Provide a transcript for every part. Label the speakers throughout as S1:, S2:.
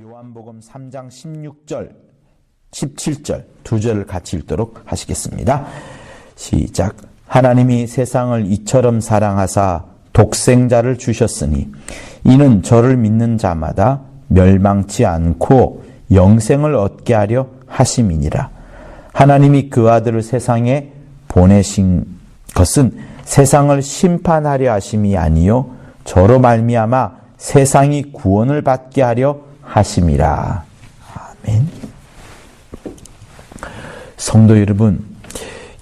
S1: 요한복음 3장 16절, 17절 두 절을 같이 읽도록 하시겠습니다. 시작. 하나님이 세상을 이처럼 사랑하사 독생자를 주셨으니 이는 저를 믿는 자마다 멸망치 않고 영생을 얻게 하려 하심이니라. 하나님이 그 아들을 세상에 보내신 것은 세상을 심판하려 하심이 아니요 저로 말미암아 세상이 구원을 받게 하려 하심이라. 아멘. 성도 여러분,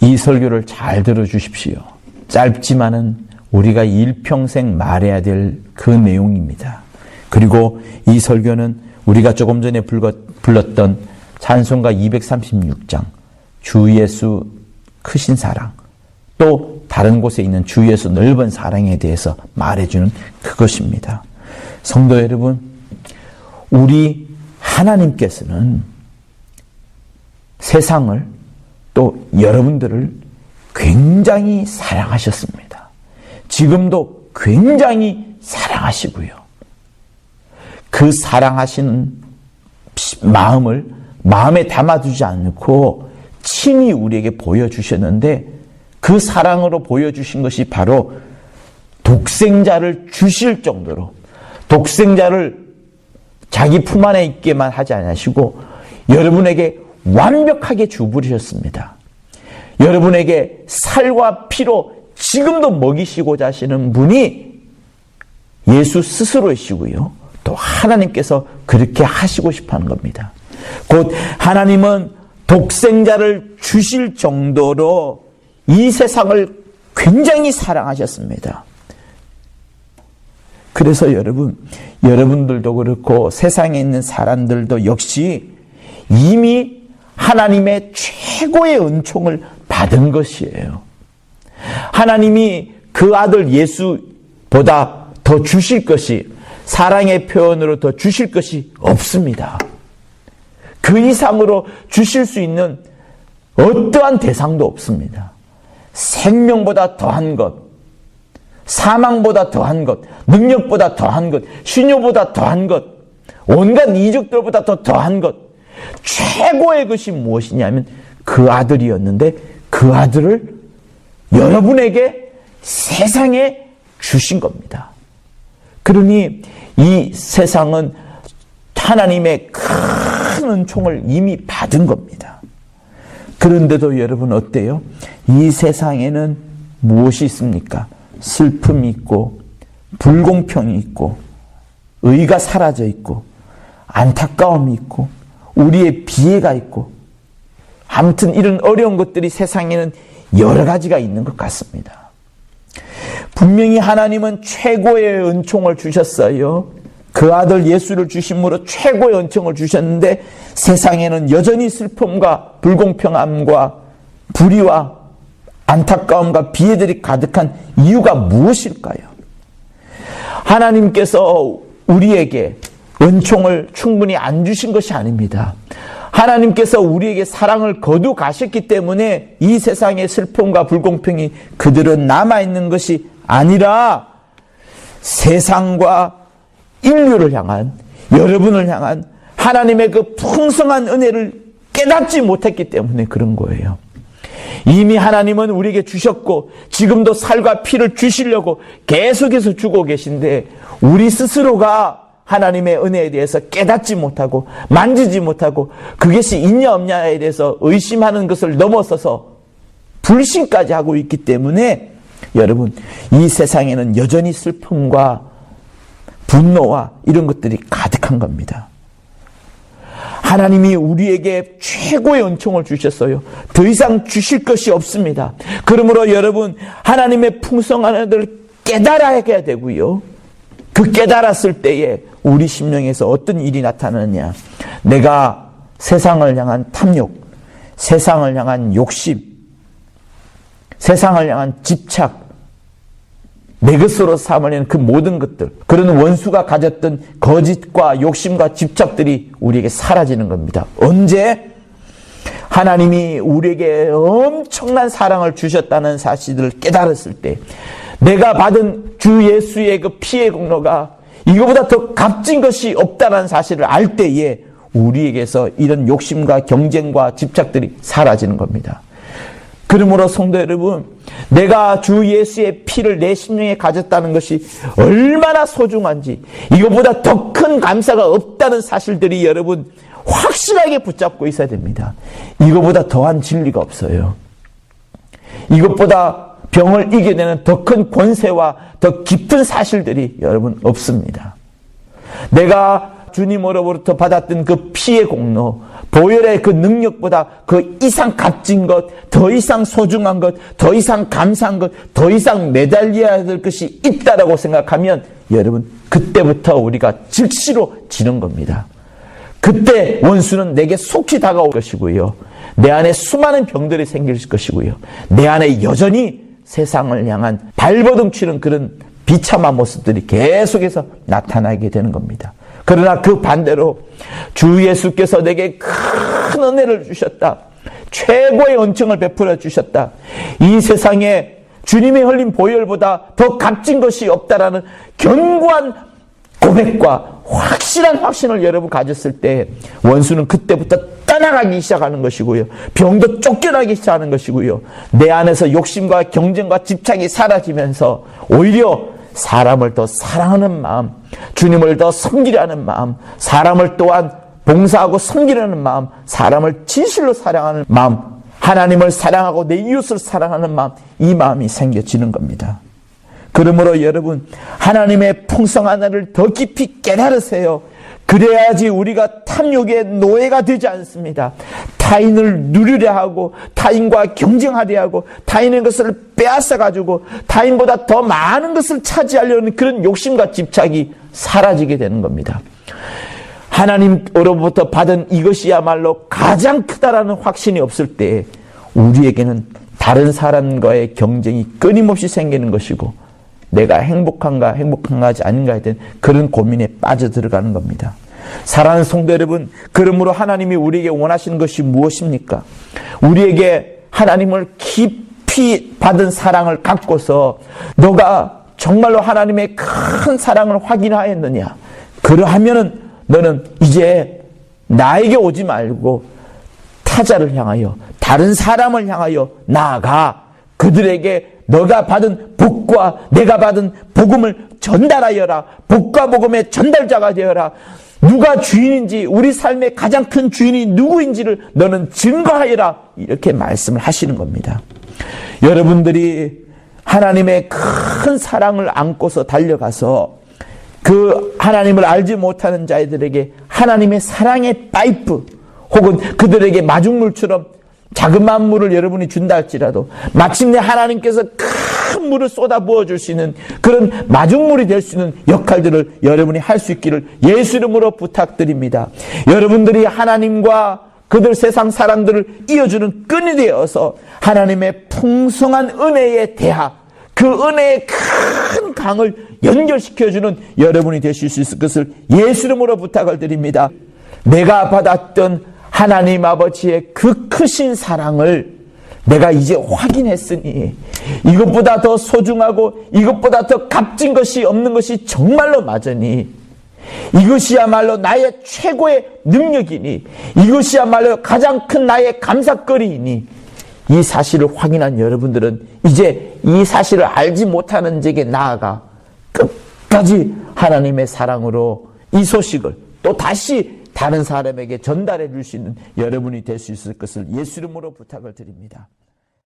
S1: 이 설교를 잘 들어주십시오. 짧지만은 우리가 일평생 말해야 될 그 내용입니다. 그리고 이 설교는 우리가 조금 전에 불렀던 찬송가 236장 주 예수 크신 사랑, 또 다른 곳에 있는 주 예수 넓은 사랑에 대해서 말해주는 그것입니다. 성도 여러분, 우리 하나님께서는 세상을 또 여러분들을 굉장히 사랑하셨습니다. 지금도 굉장히 사랑하시고요. 그 사랑하시는 마음을 마음에 담아두지 않고 친히 우리에게 보여주셨는데, 그 사랑으로 보여주신 것이 바로 독생자를 주실 정도로, 독생자를 자기 품 안에 있게만 하지 않으시고 여러분에게 완벽하게 주부리셨습니다. 여러분에게 살과 피로 지금도 먹이시고자 하시는 분이 예수 스스로이시고요, 또 하나님께서 그렇게 하시고 싶어 하는 겁니다. 곧 하나님은 독생자를 주실 정도로 이 세상을 굉장히 사랑하셨습니다. 그래서 여러분들도 그렇고 세상에 있는 사람들도 역시 이미 하나님의 최고의 은총을 받은 것이에요. 하나님이 그 아들 예수보다 더 주실 것이, 사랑의 표현으로 더 주실 것이 없습니다. 그 이상으로 주실 수 있는 어떠한 대상도 없습니다. 생명보다 더한 것, 사망보다 더한 것, 능력보다 더한 것, 신효보다 더한 것, 온갖 이적들보다 더 더한 것, 최고의 것이 무엇이냐면 그 아들이었는데, 그 아들을 여러분에게 세상에 주신 겁니다. 그러니 이 세상은 하나님의 큰 은총을 이미 받은 겁니다. 그런데도 여러분 어때요? 이 세상에는 무엇이 있습니까? 슬픔이 있고, 불공평이 있고, 의가 사라져 있고, 안타까움이 있고, 우리의 비애가 있고, 아무튼 이런 어려운 것들이 세상에는 여러 가지가 있는 것 같습니다. 분명히 하나님은 최고의 은총을 주셨어요. 그 아들 예수를 주심으로 최고의 은총을 주셨는데, 세상에는 여전히 슬픔과 불공평함과 불의와 안타까움과 비애들이 가득한 이유가 무엇일까요? 하나님께서 우리에게 은총을 충분히 안 주신 것이 아닙니다. 하나님께서 우리에게 사랑을 거두 가셨기 때문에 이 세상의 슬픔과 불공평이 그대로 남아있는 것이 아니라 세상과 인류를 향한, 여러분을 향한 하나님의 그 풍성한 은혜를 깨닫지 못했기 때문에 그런 거예요. 이미 하나님은 우리에게 주셨고 지금도 살과 피를 주시려고 계속해서 주고 계신데, 우리 스스로가 하나님의 은혜에 대해서 깨닫지 못하고 만지지 못하고 그것이 있냐 없냐에 대해서 의심하는 것을 넘어서서 불신까지 하고 있기 때문에 여러분, 이 세상에는 여전히 슬픔과 분노와 이런 것들이 가득한 겁니다. 하나님이 우리에게 최고의 은총을 주셨어요. 더 이상 주실 것이 없습니다. 그러므로 여러분, 하나님의 풍성한 은혜를 깨달아야 되고요, 그 깨달았을 때에 우리 심령에서 어떤 일이 나타나느냐, 내가 세상을 향한 탐욕, 세상을 향한 욕심, 세상을 향한 집착, 내 것으로 삼으려는 그 모든 것들, 그런 원수가 가졌던 거짓과 욕심과 집착들이 우리에게 사라지는 겁니다. 언제? 하나님이 우리에게 엄청난 사랑을 주셨다는 사실을 깨달았을 때, 내가 받은 주 예수의 그 피의 공로가 이거보다 더 값진 것이 없다는 사실을 알 때에 우리에게서 이런 욕심과 경쟁과 집착들이 사라지는 겁니다. 그러므로 성도 여러분, 내가 주 예수의 피를 내 심령에 가졌다는 것이 얼마나 소중한지, 이것보다 더 큰 감사가 없다는 사실들이 여러분 확실하게 붙잡고 있어야 됩니다. 이것보다 더한 진리가 없어요. 이것보다 병을 이겨내는 더 큰 권세와 더 깊은 사실들이 여러분 없습니다. 내가 주님으로부터 받았던 그 피의 공로, 보혈의 그 능력보다 그 이상 값진 것, 더 이상 소중한 것, 더 이상 감사한 것, 더 이상 매달려야 될 것이 있다라고 생각하면 여러분 그때부터 우리가 질시로 지는 겁니다. 그때 원수는 내게 속히 다가올 것이고요. 내 안에 수많은 병들이 생길 것이고요. 내 안에 여전히 세상을 향한 발버둥 치는 그런 비참한 모습들이 계속해서 나타나게 되는 겁니다. 그러나 그 반대로 주 예수께서 내게 큰 은혜를 주셨다. 최고의 은총을 베풀어 주셨다. 이 세상에 주님의 흘린 보혈보다 더 값진 것이 없다라는 견고한 고백과 확실한 확신을 여러분 가졌을 때 원수는 그때부터 떠나가기 시작하는 것이고요. 병도 쫓겨나기 시작하는 것이고요. 내 안에서 욕심과 경쟁과 집착이 사라지면서 오히려 사람을 더 사랑하는 마음, 주님을 더 섬기려는 마음, 사람을 또한 봉사하고 섬기려는 마음, 사람을 진실로 사랑하는 마음, 하나님을 사랑하고 내 이웃을 사랑하는 마음, 이 마음이 생겨지는 겁니다. 그러므로 여러분, 하나님의 풍성한 은혜를 더 깊이 깨달으세요. 그래야지 우리가 탐욕의 노예가 되지 않습니다. 타인을 누리려 하고 타인과 경쟁하려 하고 타인의 것을 빼앗아 가지고 타인보다 더 많은 것을 차지하려는 그런 욕심과 집착이 사라지게 되는 겁니다. 하나님으로부터 받은 이것이야말로 가장 크다라는 확신이 없을 때 우리에게는 다른 사람과의 경쟁이 끊임없이 생기는 것이고 내가 행복한가 행복한가 아닌가에 대한 그런 고민에 빠져들어가는 겁니다. 사랑하는 성도 여러분, 그러므로 하나님이 우리에게 원하시는 것이 무엇입니까? 우리에게 하나님을 깊이 받은 사랑을 갖고서 너가 정말로 하나님의 큰 사랑을 확인하였느냐? 그러하면은 너는 이제 나에게 오지 말고 타자를 향하여 다른 사람을 향하여 나아가 그들에게 너가 받은 복과 내가 받은 복음을 전달하여라. 복과 복음의 전달자가 되어라. 누가 주인인지 우리 삶의 가장 큰 주인이 누구인지를 너는 증거하여라. 이렇게 말씀을 하시는 겁니다. 여러분들이 하나님의 큰 사랑을 안고서 달려가서 그 하나님을 알지 못하는 자들에게 하나님의 사랑의 파이프 혹은 그들에게 마중물처럼 작은 만물을 여러분이 준다 할지라도 마침내 하나님께서 큰 물을 쏟아 부어줄 수 있는 그런 마중물이 될 수 있는 역할들을 여러분이 할 수 있기를 예수 이름으로 부탁드립니다. 여러분들이 하나님과 그들 세상 사람들을 이어주는 끈이 되어서 하나님의 풍성한 은혜의 대하, 그 은혜의 큰 강을 연결시켜주는 여러분이 되실 수 있을 것을 예수 이름으로 부탁을 드립니다. 내가 받았던 하나님 아버지의 그 크신 사랑을 내가 이제 확인했으니 이것보다 더 소중하고 이것보다 더 값진 것이 없는 것이 정말로 맞으니 이것이야말로 나의 최고의 능력이니 이것이야말로 가장 큰 나의 감사거리이니 이 사실을 확인한 여러분들은 이제 이 사실을 알지 못하는 자에게 나아가 끝까지 하나님의 사랑으로 이 소식을 또 다시 다른 사람에게 전달해 줄 수 있는 여러분이 될 수 있을 것을 예수 이름으로 부탁을 드립니다.